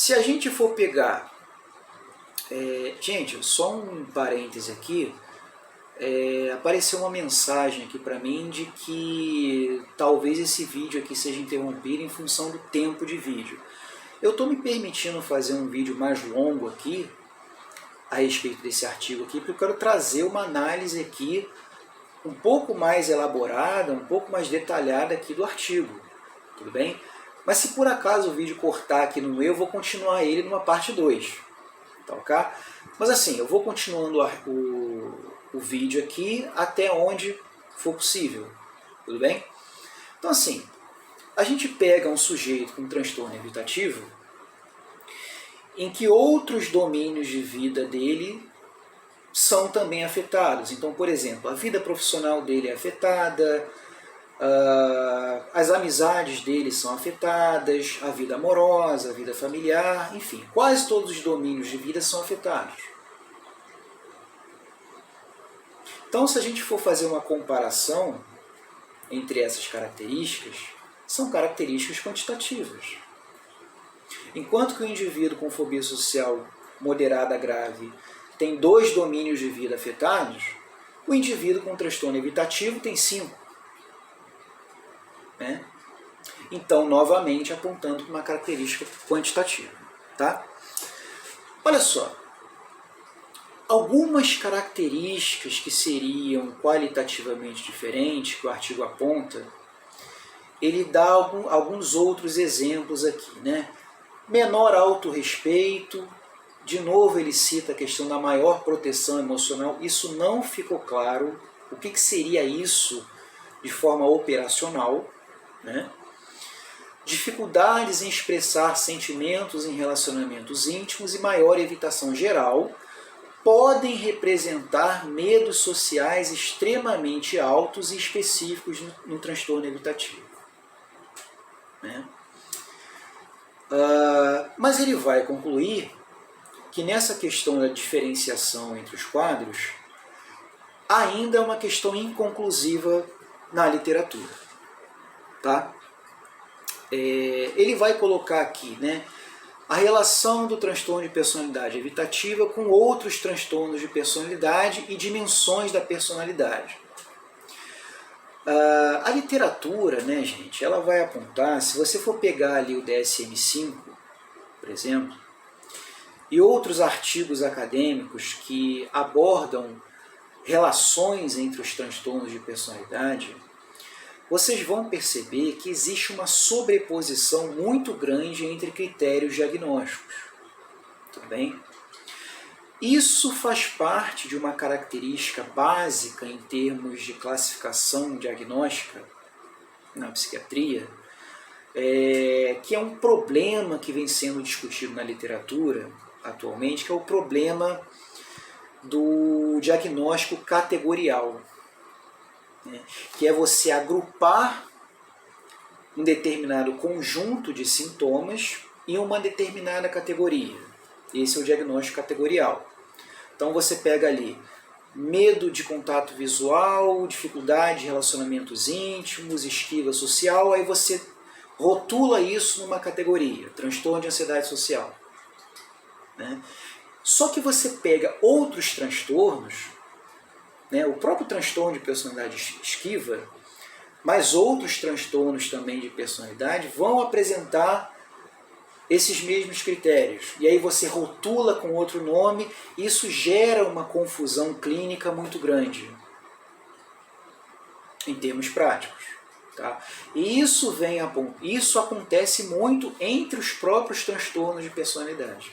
Se a gente for pegar... gente, só um parêntese aqui. Apareceu uma mensagem aqui para mim de que talvez esse vídeo aqui seja interrompido em função do tempo de vídeo. Eu estou me permitindo fazer um vídeo mais longo aqui a respeito desse artigo aqui, porque eu quero trazer uma análise aqui um pouco mais elaborada, um pouco mais detalhada aqui do artigo, tudo bem? Mas se por acaso o vídeo cortar aqui no meio, eu vou continuar ele numa parte 2, tá ok? Mas assim, eu vou continuando o vídeo aqui até onde for possível, tudo bem? Então assim, a gente pega um sujeito com transtorno evitativo em que outros domínios de vida dele são também afetados. Então, por exemplo, a vida profissional dele é afetada, as amizades dele são afetadas, a vida amorosa, a vida familiar, enfim, quase todos os domínios de vida são afetados. Então, se a gente for fazer uma comparação entre essas características, são características quantitativas. Enquanto que o indivíduo com fobia social moderada a grave tem 2 domínios de vida afetados, o indivíduo com transtorno evitativo tem 5. Né? Então, novamente, apontando para uma característica quantitativa. Tá? Olha só, algumas características que seriam qualitativamente diferentes, que o artigo aponta, ele dá alguns outros exemplos aqui, né? Menor autorrespeito, de novo ele cita a questão da maior proteção emocional, isso não ficou claro, o que seria isso de forma operacional, né? Dificuldades em expressar sentimentos em relacionamentos íntimos e maior evitação geral, podem representar medos sociais extremamente altos e específicos no transtorno evitativo. Né? Mas ele vai concluir que nessa questão da diferenciação entre os quadros, ainda é uma questão inconclusiva na literatura. Tá? Ele vai colocar aqui, né, a relação do transtorno de personalidade evitativa com outros transtornos de personalidade e dimensões da personalidade. A literatura, né, gente, ela vai apontar, se você for pegar ali o DSM-5, por exemplo, e outros artigos acadêmicos que abordam relações entre os transtornos de personalidade, vocês vão perceber que existe uma sobreposição muito grande entre critérios diagnósticos. Tudo bem? Isso faz parte de uma característica básica em termos de classificação diagnóstica na psiquiatria, que é um problema que vem sendo discutido na literatura atualmente, que é o problema do diagnóstico categorial, né? Que é você agrupar um determinado conjunto de sintomas em uma determinada categoria. Esse é o diagnóstico categorial. Então você pega ali medo de contato visual, dificuldade de relacionamentos íntimos, esquiva social, aí você rotula isso numa categoria, transtorno de ansiedade social. Né? Só que você pega outros transtornos, né, o próprio transtorno de personalidade esquiva, mas outros transtornos também de personalidade vão apresentar esses mesmos critérios. E aí você rotula com outro nome, e isso gera uma confusão clínica muito grande, em termos práticos. Tá? E isso acontece muito entre os próprios transtornos de personalidade,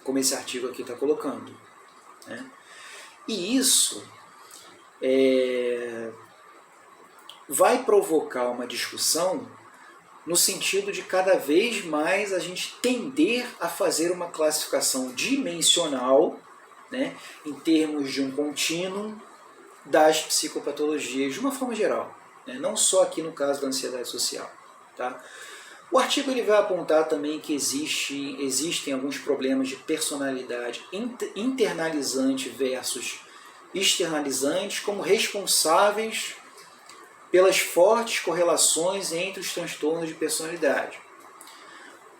como esse artigo aqui está colocando. Né? E isso vai provocar uma discussão no sentido de cada vez mais a gente tender a fazer uma classificação dimensional, né, em termos de um contínuo das psicopatologias de uma forma geral, né, não só aqui no caso da ansiedade social. Tá? O artigo ele vai apontar também que existem alguns problemas de personalidade internalizante versus externalizante como responsáveis pelas fortes correlações entre os transtornos de personalidade.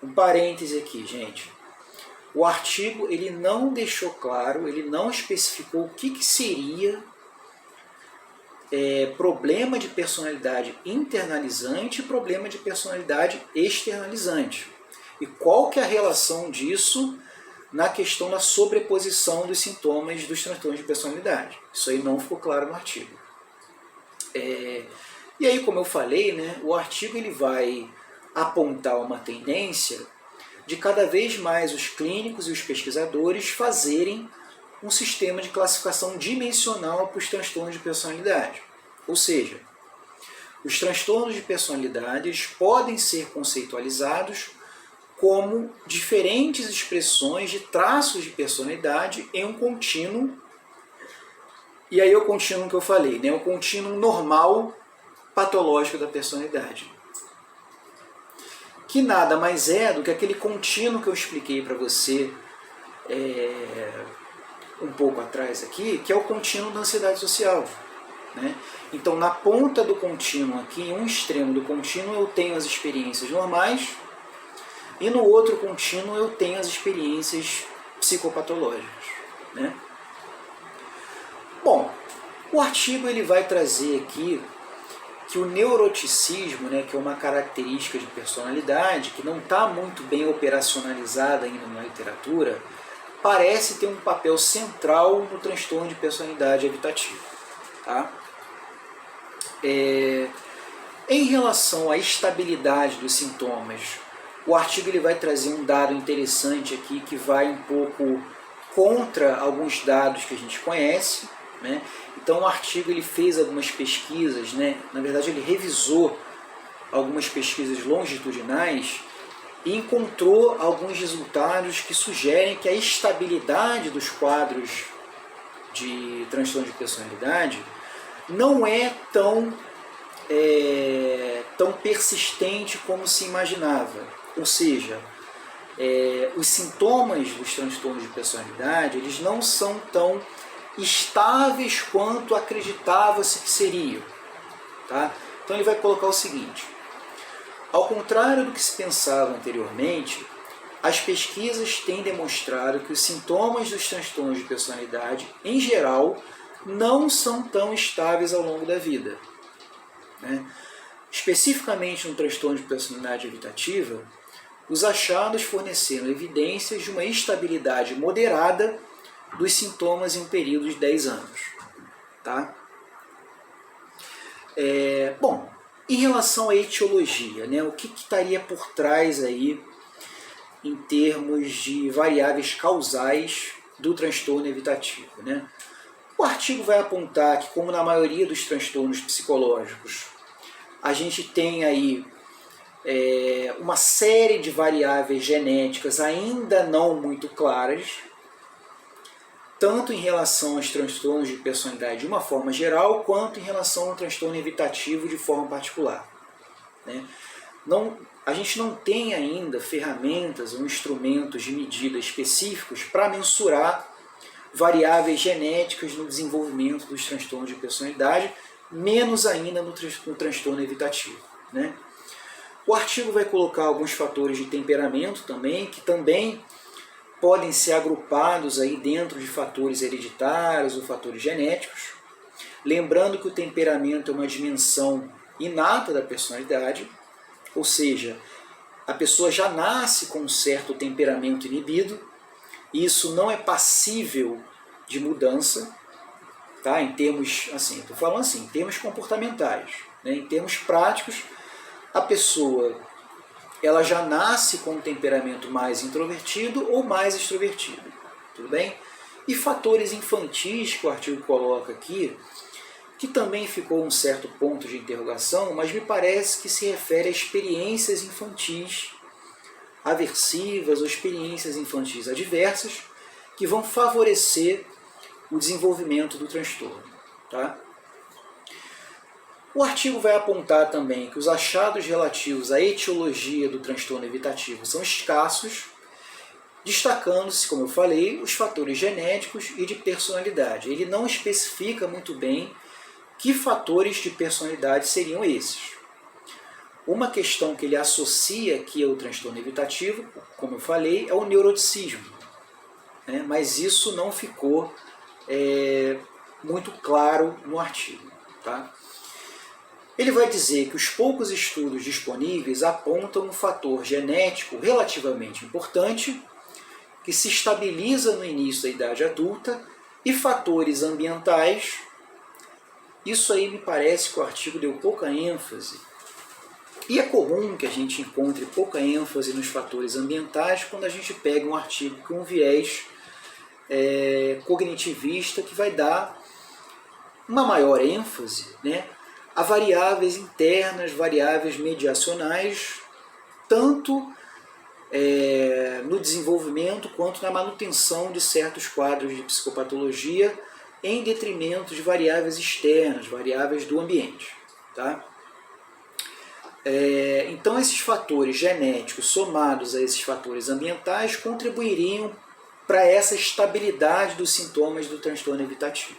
um parêntese aqui, gente. O artigo ele não deixou claro, ele não especificou o que seria problema de personalidade internalizante e problema de personalidade externalizante. E qual que é a relação disso na questão da sobreposição dos sintomas dos transtornos de personalidade. Isso aí não ficou claro no artigo. E aí, como eu falei, né, o artigo ele vai apontar uma tendência de cada vez mais os clínicos e os pesquisadores fazerem um sistema de classificação dimensional para os transtornos de personalidade. Ou seja, os transtornos de personalidade podem ser conceitualizados como diferentes expressões de traços de personalidade em um contínuo. E aí o contínuo que eu falei, né, o contínuo normal patológico da personalidade. Que nada mais é do que aquele contínuo que eu expliquei para você um pouco atrás aqui, que é o contínuo da ansiedade social. Né? Então, na ponta do contínuo aqui, em um extremo do contínuo, eu tenho as experiências normais, e no outro contínuo eu tenho as experiências psicopatológicas. Né? Bom, o artigo ele vai trazer aqui que o neuroticismo, né, que é uma característica de personalidade que não está muito bem operacionalizada ainda na literatura, parece ter um papel central no transtorno de personalidade evitativa. Tá? Em relação à estabilidade dos sintomas, o artigo ele vai trazer um dado interessante aqui que vai um pouco contra alguns dados que a gente conhece. Né? Então o artigo ele fez algumas pesquisas, né? Na verdade ele revisou algumas pesquisas longitudinais e encontrou alguns resultados que sugerem que a estabilidade dos quadros de transtorno de personalidade não é tão persistente como se imaginava. Ou seja, os sintomas dos transtornos de personalidade eles não são tão estáveis quanto acreditava-se que seriam. Tá? Então ele vai colocar o seguinte: ao contrário do que se pensava anteriormente, as pesquisas têm demonstrado que os sintomas dos transtornos de personalidade, em geral, não são tão estáveis ao longo da vida. Né? Especificamente no transtorno de personalidade evitativa, os achados forneceram evidências de uma estabilidade moderada dos sintomas em um período de 10 anos. Tá? Bom, em relação à etiologia, né, o que estaria por trás aí em termos de variáveis causais do transtorno evitativo? Né? O artigo vai apontar que, como na maioria dos transtornos psicológicos, a gente tem aí uma série de variáveis genéticas ainda não muito claras, tanto em relação aos transtornos de personalidade de uma forma geral, quanto em relação ao transtorno evitativo de forma particular. Né? A gente não tem ainda ferramentas ou instrumentos de medida específicos para mensurar variáveis genéticas no desenvolvimento dos transtornos de personalidade, menos ainda no transtorno evitativo. Né? O artigo vai colocar alguns fatores de temperamento também, que também podem ser agrupados aí dentro de fatores hereditários ou fatores genéticos. Lembrando que o temperamento é uma dimensão inata da personalidade, ou seja, a pessoa já nasce com um certo temperamento inibido, e isso não é passível de mudança, tá? Em termos, assim, estou falando assim, em termos comportamentais, né? Em termos práticos, a pessoa ela já nasce com um temperamento mais introvertido ou mais extrovertido, tudo bem? E fatores infantis que o artigo coloca aqui, que também ficou um certo ponto de interrogação, mas me parece que se refere a experiências infantis aversivas ou experiências infantis adversas que vão favorecer o desenvolvimento do transtorno. Tá? O artigo vai apontar também que os achados relativos à etiologia do transtorno evitativo são escassos, destacando-se, como eu falei, os fatores genéticos e de personalidade. Ele não especifica muito bem que fatores de personalidade seriam esses. Uma questão que ele associa aqui ao transtorno evitativo, como eu falei, é o neuroticismo, né? Mas isso não ficou muito claro no artigo. Tá? Ele vai dizer que os poucos estudos disponíveis apontam um fator genético relativamente importante que se estabiliza no início da idade adulta e fatores ambientais. Isso aí me parece que o artigo deu pouca ênfase. E é comum que a gente encontre pouca ênfase nos fatores ambientais quando a gente pega um artigo com um viés cognitivista que vai dar uma maior ênfase, né, a variáveis internas, variáveis mediacionais, tanto no desenvolvimento quanto na manutenção de certos quadros de psicopatologia, em detrimento de variáveis externas, variáveis do ambiente. Tá? Então, esses fatores genéticos somados a esses fatores ambientais contribuiriam para essa estabilidade dos sintomas do transtorno evitativo.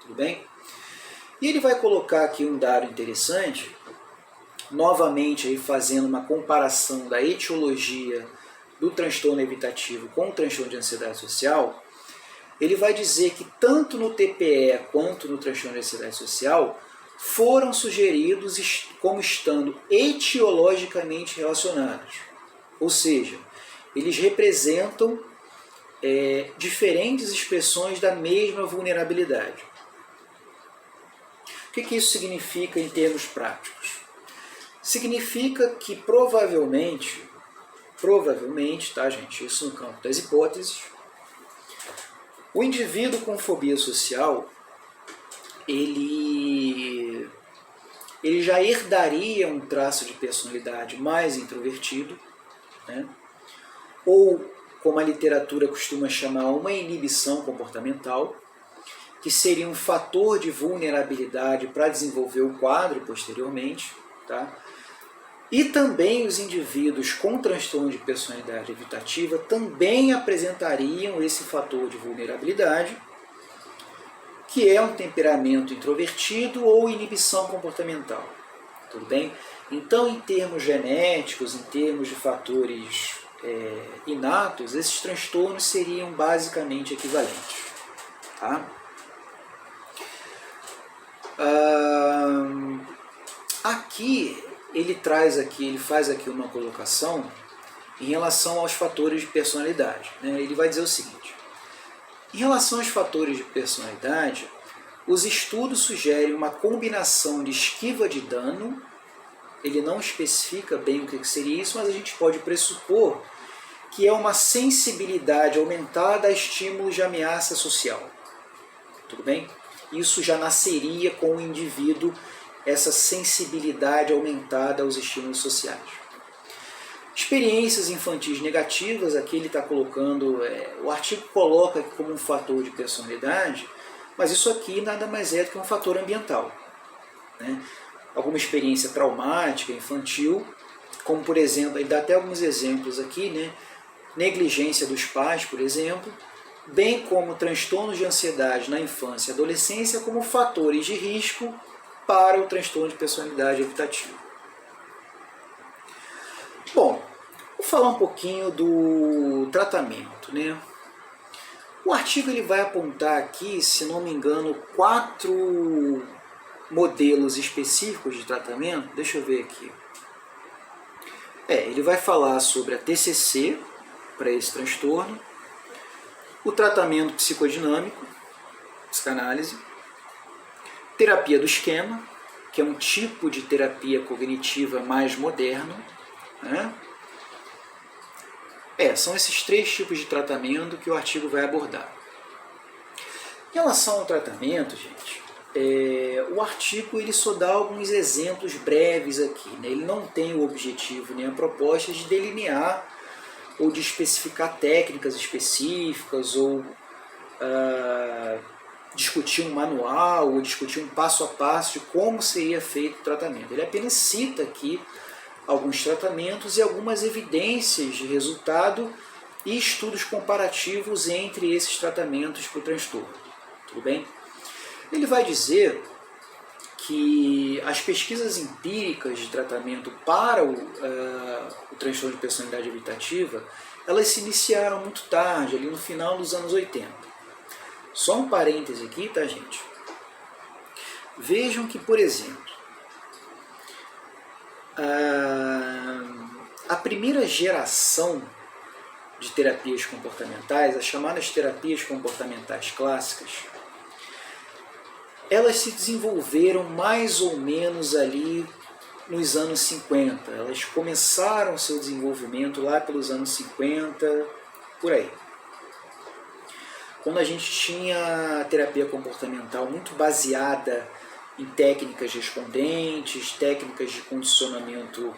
Tudo bem? E ele vai colocar aqui um dado interessante, novamente aí fazendo uma comparação da etiologia do transtorno evitativo com o transtorno de ansiedade social. Ele vai dizer que tanto no TPE quanto no transtorno de ansiedade social foram sugeridos como estando etiologicamente relacionados. Ou seja, eles representam diferentes expressões da mesma vulnerabilidade. O que isso significa em termos práticos? Significa que provavelmente, tá, gente, isso no campo das hipóteses, o indivíduo com fobia social, ele já herdaria um traço de personalidade mais introvertido, né? Ou, como a literatura costuma chamar, uma inibição comportamental, que seria um fator de vulnerabilidade para desenvolver o quadro posteriormente. Tá? E também os indivíduos com transtorno de personalidade evitativa também apresentariam esse fator de vulnerabilidade, que é um temperamento introvertido ou inibição comportamental. Tudo bem? Então, em termos genéticos, em termos de fatores inatos, esses transtornos seriam basicamente equivalentes. Tá? Aqui ele faz aqui uma colocação em relação aos fatores de personalidade. Né? Ele vai dizer o seguinte: em relação aos fatores de personalidade, os estudos sugerem uma combinação de esquiva de dano. Ele não especifica bem o que seria isso, mas a gente pode pressupor que é uma sensibilidade aumentada a estímulos de ameaça social. Tudo bem? Isso já nasceria com o indivíduo, essa sensibilidade aumentada aos estímulos sociais. Experiências infantis negativas, aqui ele está colocando, o artigo coloca aqui como um fator de personalidade, mas isso aqui nada mais é do que um fator ambiental. Né? Alguma experiência traumática, infantil, como por exemplo, ele dá até alguns exemplos aqui, né? Negligência dos pais, por exemplo, bem como transtornos de ansiedade na infância e adolescência como fatores de risco para o transtorno de personalidade evitativa. Bom, vou falar um pouquinho do tratamento, né? O artigo ele vai apontar aqui, se não me engano, 4 modelos específicos de tratamento. Deixa eu ver aqui. Ele vai falar sobre a TCC para esse transtorno, o tratamento psicodinâmico, psicanálise, terapia do esquema, que é um tipo de terapia cognitiva mais moderno, né? São esses 3 tipos de tratamento que o artigo vai abordar. Em relação ao tratamento, gente, o artigo ele só dá alguns exemplos breves aqui, né? Ele não tem o objetivo nem a proposta de delinear ou de especificar técnicas específicas ou discutir um manual ou discutir um passo a passo de como seria feito o tratamento. Ele apenas cita aqui alguns tratamentos e algumas evidências de resultado e estudos comparativos entre esses tratamentos para o transtorno. Tudo bem? Ele vai dizer que as pesquisas empíricas de tratamento para o transtorno de personalidade evitativa, elas se iniciaram muito tarde, ali no final dos anos 80. Só um parêntese aqui, tá, gente? Vejam que, por exemplo, a primeira geração de terapias comportamentais, as chamadas terapias comportamentais clássicas, elas se desenvolveram mais ou menos ali nos anos 50. Elas começaram seu desenvolvimento lá pelos anos 50, por aí. Quando a gente tinha a terapia comportamental muito baseada em técnicas respondentes, técnicas de condicionamento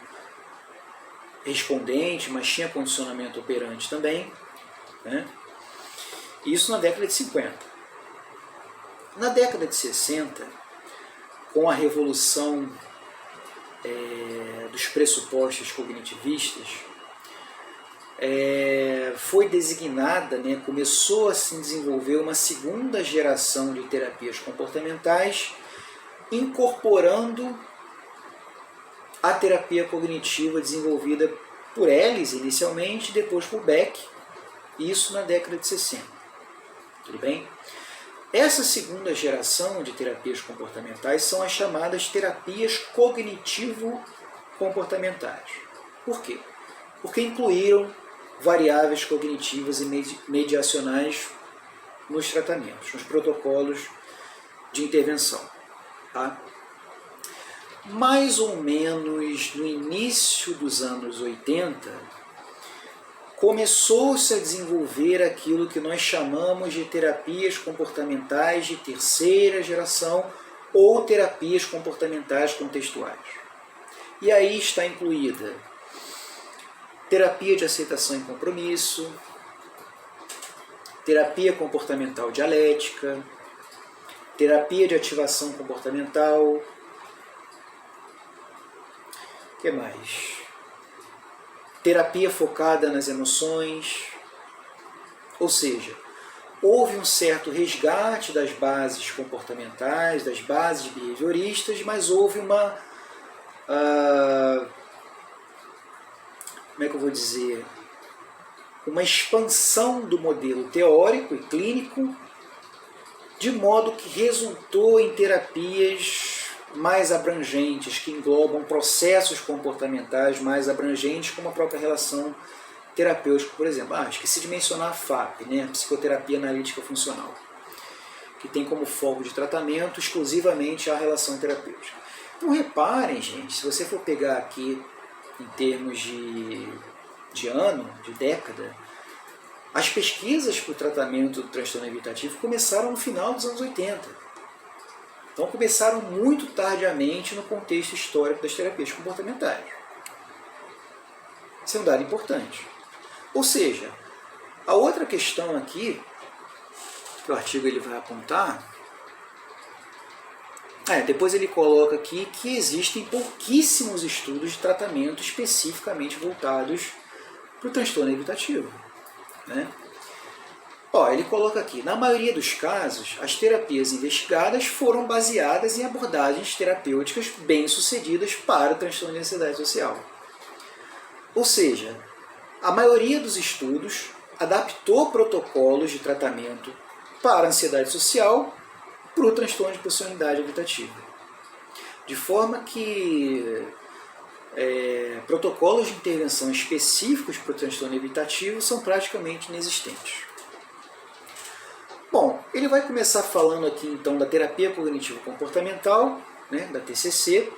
respondente, mas tinha condicionamento operante também, né? Isso na década de 50. Na década de 60, com a revolução dos pressupostos cognitivistas, foi designada, né, começou a se desenvolver uma segunda geração de terapias comportamentais, incorporando a terapia cognitiva desenvolvida por Ellis inicialmente, depois por Beck, isso na década de 60. Tudo bem? Essa segunda geração de terapias comportamentais são as chamadas terapias cognitivo-comportamentais. Por quê? Porque incluíram variáveis cognitivas e mediacionais nos tratamentos, nos protocolos de intervenção. Tá? Mais ou menos no início dos anos 80, começou-se a desenvolver aquilo que nós chamamos de terapias comportamentais de terceira geração ou terapias comportamentais contextuais. E aí está incluída terapia de aceitação e compromisso, terapia comportamental dialética, terapia de ativação comportamental. O que mais? Terapia focada nas emoções. Ou seja, houve um certo resgate das bases comportamentais, das bases behavioristas, mas houve uma... como é que eu vou dizer? Uma expansão do modelo teórico e clínico, de modo que resultou em terapias mais abrangentes, que englobam processos comportamentais mais abrangentes, como a própria relação terapêutica, por exemplo. Esqueci de mencionar a FAP, né? Psicoterapia Analítica Funcional, que tem como foco de tratamento exclusivamente a relação terapêutica. Então reparem, gente, se você for pegar aqui em termos de ano, de década, as pesquisas para o tratamento do transtorno evitativo começaram no final dos anos 80. Então começaram muito tardiamente no contexto histórico das terapias comportamentais. Isso é um dado importante. Ou seja, a outra questão aqui, que o artigo ele vai apontar, depois ele coloca aqui que existem pouquíssimos estudos de tratamento especificamente voltados para o transtorno evitativo, né? Ele coloca aqui, na maioria dos casos, as terapias investigadas foram baseadas em abordagens terapêuticas bem-sucedidas para o transtorno de ansiedade social. Ou seja, a maioria dos estudos adaptou protocolos de tratamento para a ansiedade social para o transtorno de personalidade evitativa. De forma que protocolos de intervenção específicos para o transtorno evitativo são praticamente inexistentes. Bom, ele vai começar falando aqui então da terapia cognitivo-comportamental, né, da TCC,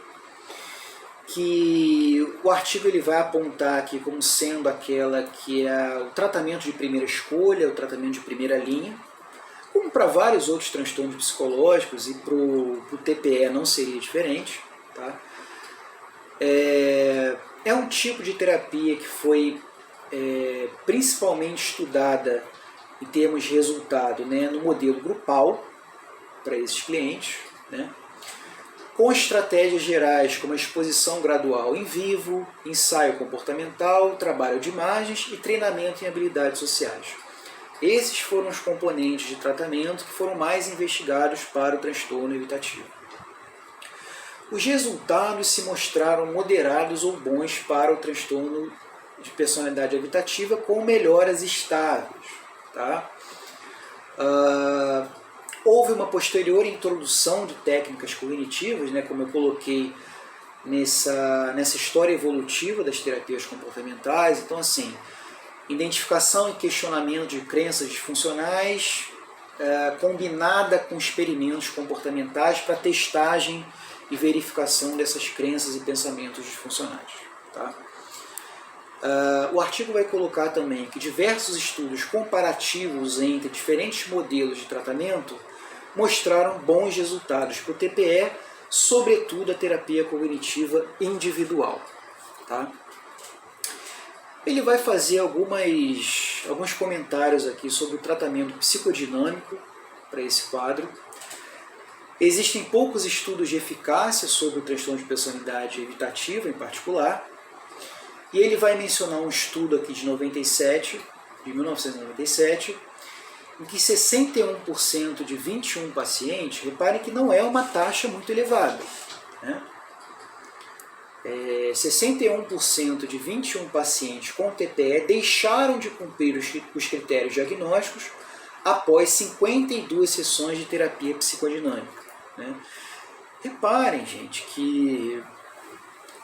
que o artigo ele vai apontar aqui como sendo aquela que é o tratamento de primeira escolha, o tratamento de primeira linha, como para vários outros transtornos psicológicos, e para o TPE não seria diferente. Tá? É um tipo de terapia que foi principalmente estudada em termos de resultado, né, no modelo grupal para esses clientes, né, com estratégias gerais como a exposição gradual em vivo, ensaio comportamental, trabalho de imagens e treinamento em habilidades sociais. Esses foram os componentes de tratamento que foram mais investigados para o transtorno evitativo. os resultados se mostraram moderados ou bons para o transtorno de personalidade evitativa com melhoras estáveis. Tá? Houve uma posterior introdução de técnicas cognitivas, né, como eu coloquei nessa história evolutiva das terapias comportamentais. Então, assim, identificação e questionamento de crenças disfuncionais, combinada com experimentos comportamentais para testagem e verificação dessas crenças e pensamentos disfuncionais. Tá? O artigo vai colocar também que diversos estudos comparativos entre diferentes modelos de tratamento mostraram bons resultados para o TPE, sobretudo a terapia cognitiva individual. Tá? Ele vai fazer alguns comentários aqui sobre o tratamento psicodinâmico para esse quadro. Existem poucos estudos de eficácia sobre o transtorno de personalidade evitativa em particular, e ele vai mencionar um estudo aqui de 1997, em que 61% de 21 pacientes, reparem que não é uma taxa muito elevada, né? 61% de 21 pacientes com TPE deixaram de cumprir os critérios diagnósticos após 52 sessões de terapia psicodinâmica, né? Reparem, gente, que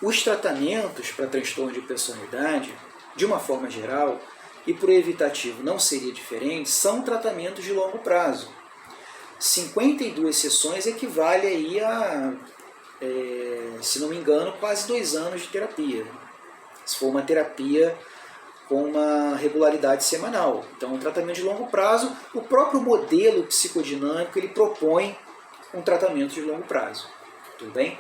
os tratamentos para transtorno de personalidade, de uma forma geral, e para o evitativo não seria diferente, são tratamentos de longo prazo. 52 sessões equivale aí a, se não me engano, quase 2 anos de terapia. Se for uma terapia com uma regularidade semanal. Então, um tratamento de longo prazo, o próprio modelo psicodinâmico ele propõe um tratamento de longo prazo. Tudo bem?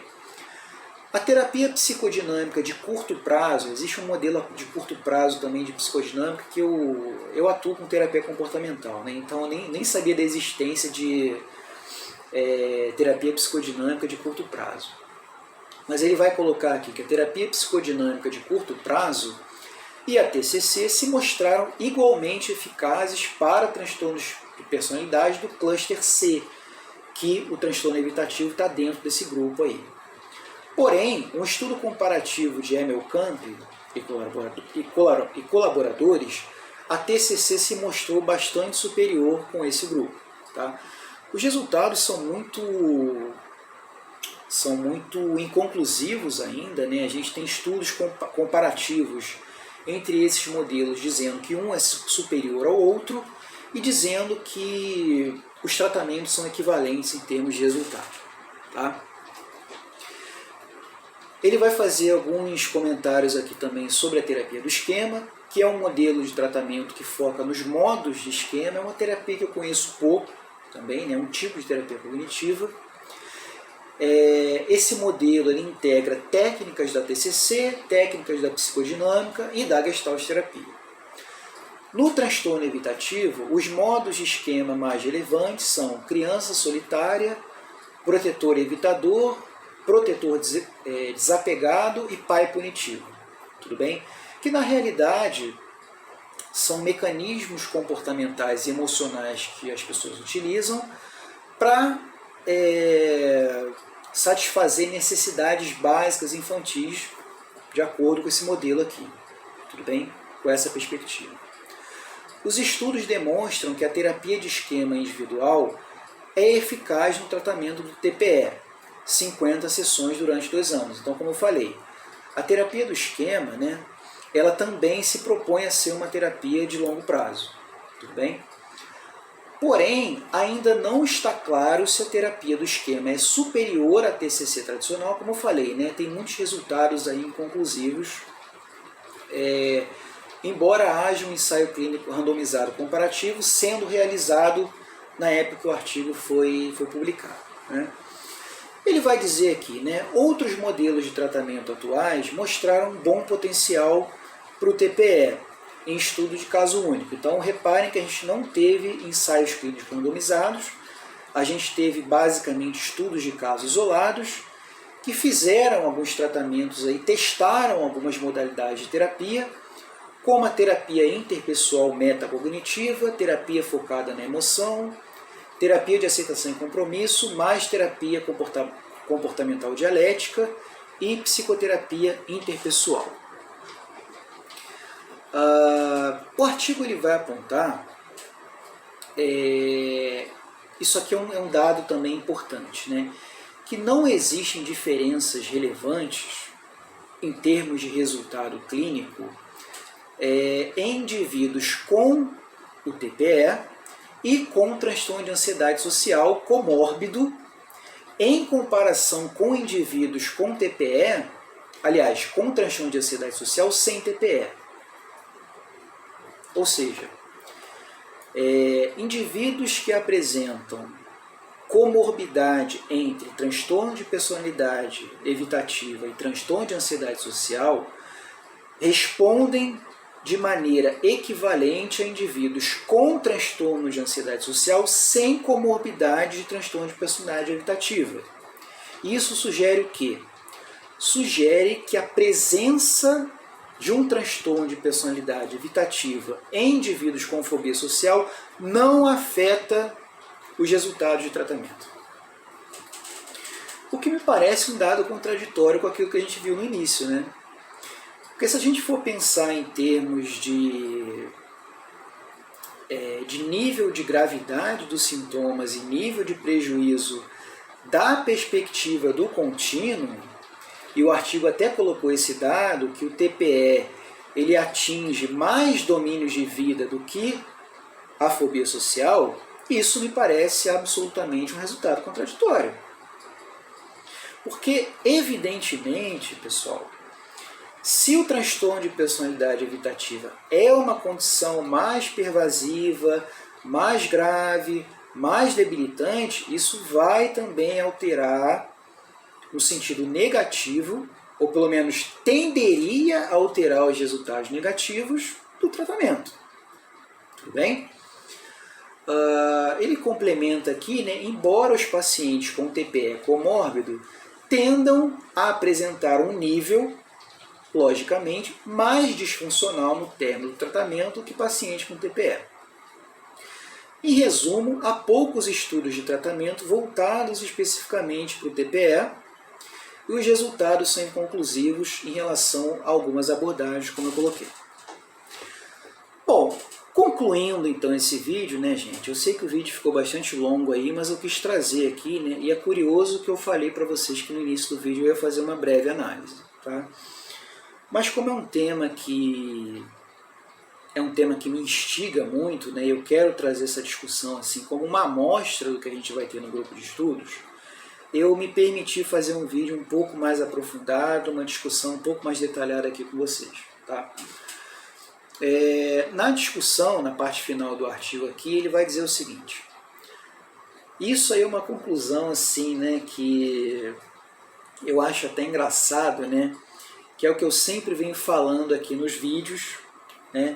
A terapia psicodinâmica de curto prazo, existe um modelo de curto prazo também de psicodinâmica que eu atuo com terapia comportamental, né? Então eu nem sabia da existência de terapia psicodinâmica de curto prazo. Mas ele vai colocar aqui que a terapia psicodinâmica de curto prazo e a TCC se mostraram igualmente eficazes para transtornos de personalidade do cluster C, que o transtorno evitativo está dentro desse grupo aí. Porém, um estudo comparativo de Emelkamp e colaboradores, a TCC se mostrou bastante superior com esse grupo. Tá? Os resultados são muito inconclusivos ainda, né? A gente tem estudos comparativos entre esses modelos dizendo que um é superior ao outro e dizendo que os tratamentos são equivalentes em termos de resultado. Tá? Ele vai fazer alguns comentários aqui também sobre a terapia do esquema, que é um modelo de tratamento que foca nos modos de esquema. É uma terapia que eu conheço pouco também, né? Um tipo de terapia cognitiva. Esse modelo ele integra técnicas da TCC, técnicas da psicodinâmica e da Gestalt terapia. No transtorno evitativo, os modos de esquema mais relevantes são criança solitária, protetor evitador, protetor desapegado e pai punitivo. Tudo bem? Que na realidade são mecanismos comportamentais e emocionais que as pessoas utilizam para satisfazer necessidades básicas infantis de acordo com esse modelo aqui. Tudo bem? Com essa perspectiva. Os estudos demonstram que a terapia de esquema individual é eficaz no tratamento do TPE, 50 sessões durante 2 anos. Então, como eu falei, a terapia do esquema, né, ela também se propõe a ser uma terapia de longo prazo. Tudo bem? Porém, ainda não está claro se a terapia do esquema é superior à TCC tradicional, como eu falei, né, tem muitos resultados aí inconclusivos, embora haja um ensaio clínico randomizado comparativo sendo realizado na época que o artigo foi publicado, né? Ele vai dizer aqui, né, outros modelos de tratamento atuais mostraram um bom potencial para o TPE em estudo de caso único. Então, reparem que a gente não teve ensaios clínicos randomizados, a gente teve basicamente estudos de casos isolados que fizeram alguns tratamentos, aí, testaram algumas modalidades de terapia, como a terapia interpessoal metacognitiva, terapia focada na emoção, terapia de aceitação e compromisso, mais terapia comportamental dialética e psicoterapia interpessoal. O artigo ele vai apontar, isso aqui é um dado também importante, né? Que não existem diferenças relevantes em termos de resultado clínico em indivíduos com o TPE e com transtorno de ansiedade social comórbido em comparação com indivíduos com TPE, aliás, com transtorno de ansiedade social sem TPE. Ou seja, indivíduos que apresentam comorbidade entre transtorno de personalidade evitativa e transtorno de ansiedade social respondem de maneira equivalente a indivíduos com transtorno de ansiedade social sem comorbidade de transtorno de personalidade evitativa. Isso sugere o quê? Sugere que a presença de um transtorno de personalidade evitativa em indivíduos com fobia social não afeta os resultados de tratamento. O que me parece um dado contraditório com aquilo que a gente viu no início, né? Porque se a gente for pensar em termos de nível de gravidade dos sintomas e nível de prejuízo da perspectiva do contínuo, e o artigo até colocou esse dado, que o TPE ele atinge mais domínios de vida do que a fobia social, isso me parece absolutamente um resultado contraditório. Porque, evidentemente, pessoal, se o transtorno de personalidade evitativa é uma condição mais pervasiva, mais grave, mais debilitante, isso vai também alterar no sentido negativo, ou pelo menos tenderia a alterar os resultados negativos do tratamento. Tudo bem? Ele complementa aqui, né, embora os pacientes com TPE comórbido tendam a apresentar um nível, logicamente, mais disfuncional no término do tratamento que pacientes com TPE. Em resumo, há poucos estudos de tratamento voltados especificamente para o TPE, e os resultados são inconclusivos em relação a algumas abordagens, como eu coloquei. Bom, concluindo então esse vídeo, né, gente? Eu sei que o vídeo ficou bastante longo aí, mas eu quis trazer aqui, né? E é curioso que eu falei para vocês que no início do vídeo eu ia fazer uma breve análise, tá? Mas como é um tema que me instiga muito, né? Eu quero trazer essa discussão assim como uma amostra do que a gente vai ter no grupo de estudos. Eu me permiti fazer um vídeo um pouco mais aprofundado, uma discussão um pouco mais detalhada aqui com vocês, tá? Na discussão, na parte final do artigo aqui, ele vai dizer o seguinte: isso aí é uma conclusão assim, né, que eu acho até engraçado, né, que é o que eu sempre venho falando aqui nos vídeos, né,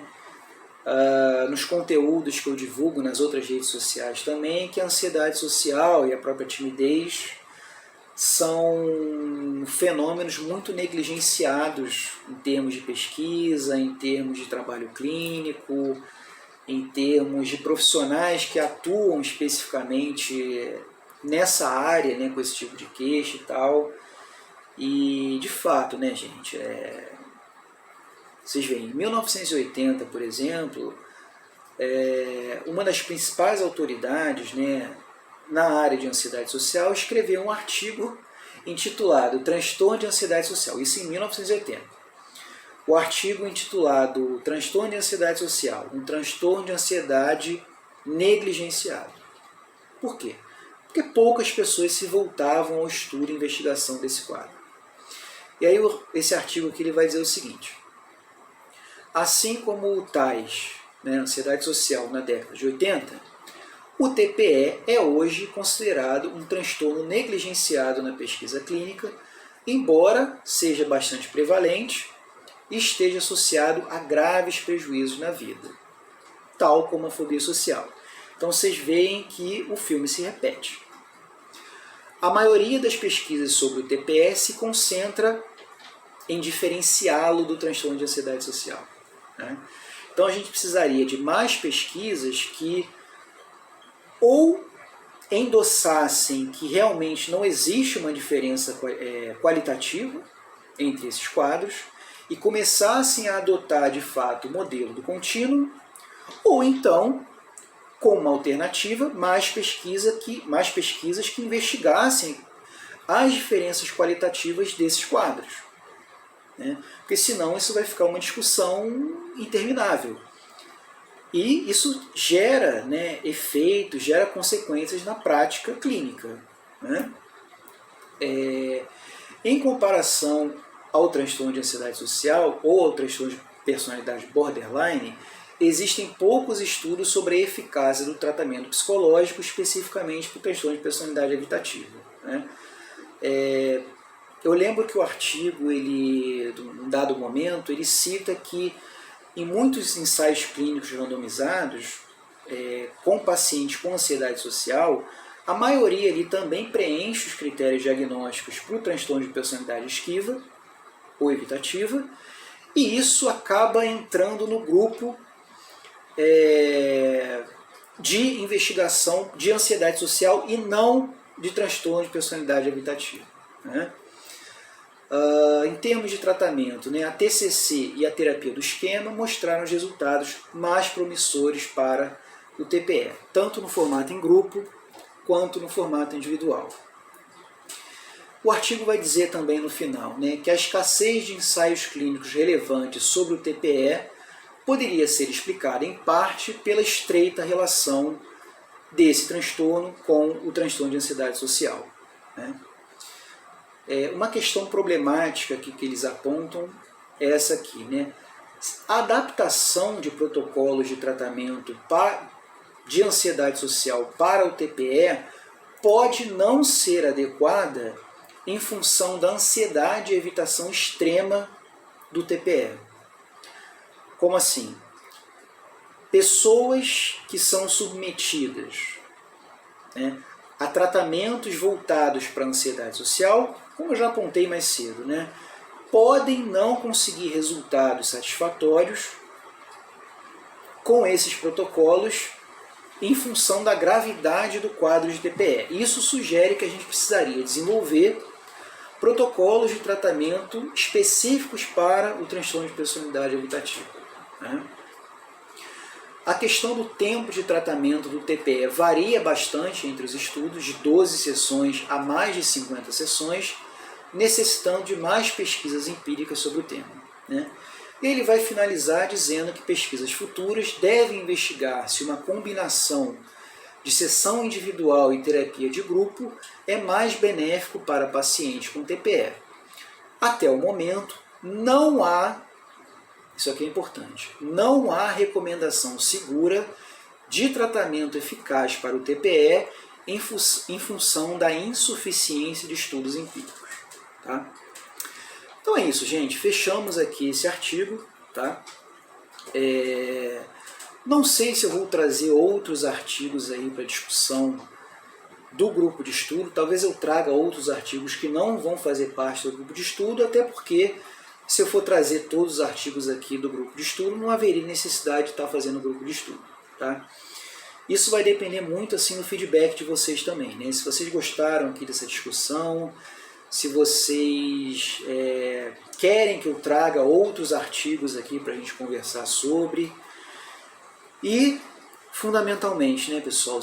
nos conteúdos que eu divulgo nas outras redes sociais também, que a ansiedade social e a própria timidez são fenômenos muito negligenciados em termos de pesquisa, em termos de trabalho clínico, em termos de profissionais que atuam especificamente nessa área, né, com esse tipo de queixa e tal. E, de fato, né, gente, vocês veem, em 1980, por exemplo, uma das principais autoridades, né, na área de ansiedade social, escreveu um artigo intitulado Transtorno de Ansiedade Social, isso em 1980. O artigo intitulado Transtorno de Ansiedade Social, um transtorno de ansiedade negligenciado. Por quê? Porque poucas pessoas se voltavam ao estudo e investigação desse quadro. E aí esse artigo aqui ele vai dizer o seguinte: assim como o TAIS, né, ansiedade social, na década de 80, o TPE é hoje considerado um transtorno negligenciado na pesquisa clínica, embora seja bastante prevalente e esteja associado a graves prejuízos na vida, tal como a fobia social. Então vocês veem que o filme se repete. A maioria das pesquisas sobre o TPE se concentra em diferenciá-lo do transtorno de ansiedade social, né? Então a gente precisaria de mais pesquisas que ou endossassem que realmente não existe uma diferença qualitativa entre esses quadros e começassem a adotar de fato o modelo do contínuo, ou então, como uma alternativa, mais pesquisas que investigassem as diferenças qualitativas desses quadros, né? Porque senão isso vai ficar uma discussão interminável. E isso gera, né, efeitos, gera consequências na prática clínica, né? Em comparação ao transtorno de ansiedade social ou ao transtorno de personalidade borderline, existem poucos estudos sobre a eficácia do tratamento psicológico, especificamente para o transtorno de personalidade evitativa, né? Eu lembro que o artigo, num dado momento, ele cita que em muitos ensaios clínicos randomizados, com pacientes com ansiedade social, a maioria ali também preenche os critérios diagnósticos para o transtorno de personalidade esquiva ou evitativa, e isso acaba entrando no grupo de investigação de ansiedade social e não de transtorno de personalidade evitativa, né? Em termos de tratamento, né, a TCC e a terapia do esquema mostraram os resultados mais promissores para o TPE, tanto no formato em grupo quanto no formato individual. O artigo vai dizer também no final, né, que a escassez de ensaios clínicos relevantes sobre o TPE poderia ser explicada em parte pela estreita relação desse transtorno com o transtorno de ansiedade social, né? Uma questão problemática que eles apontam é essa aqui, né? A adaptação de protocolos de tratamento de ansiedade social para o TPE pode não ser adequada em função da ansiedade e evitação extrema do TPE. Como assim? Pessoas que são submetidas, né, a tratamentos voltados para a ansiedade social, como eu já apontei mais cedo, né, podem não conseguir resultados satisfatórios com esses protocolos em função da gravidade do quadro de TPE. Isso sugere que a gente precisaria desenvolver protocolos de tratamento específicos para o transtorno de personalidade evitativa, né? A questão do tempo de tratamento do TPE varia bastante entre os estudos, de 12 sessões a mais de 50 sessões, necessitando de mais pesquisas empíricas sobre o tema, né? Ele vai finalizar dizendo que pesquisas futuras devem investigar se uma combinação de sessão individual e terapia de grupo é mais benéfico para pacientes com TPE. Até o momento, não há, isso aqui é importante, não há recomendação segura de tratamento eficaz para o TPE em função da insuficiência de estudos empíricos, tá? Então é isso, gente. Fechamos aqui esse artigo, tá? Não sei se eu vou trazer outros artigos aí para discussão do grupo de estudo. Talvez eu traga outros artigos que não vão fazer parte do grupo de estudo, até porque se eu for trazer todos os artigos aqui do grupo de estudo, não haveria necessidade de estar fazendo o grupo de estudo, tá? Isso vai depender muito assim do feedback de vocês também, né? Se vocês gostaram aqui dessa discussão, se vocês querem que eu traga outros artigos aqui para a gente conversar sobre. E, fundamentalmente, né, pessoal,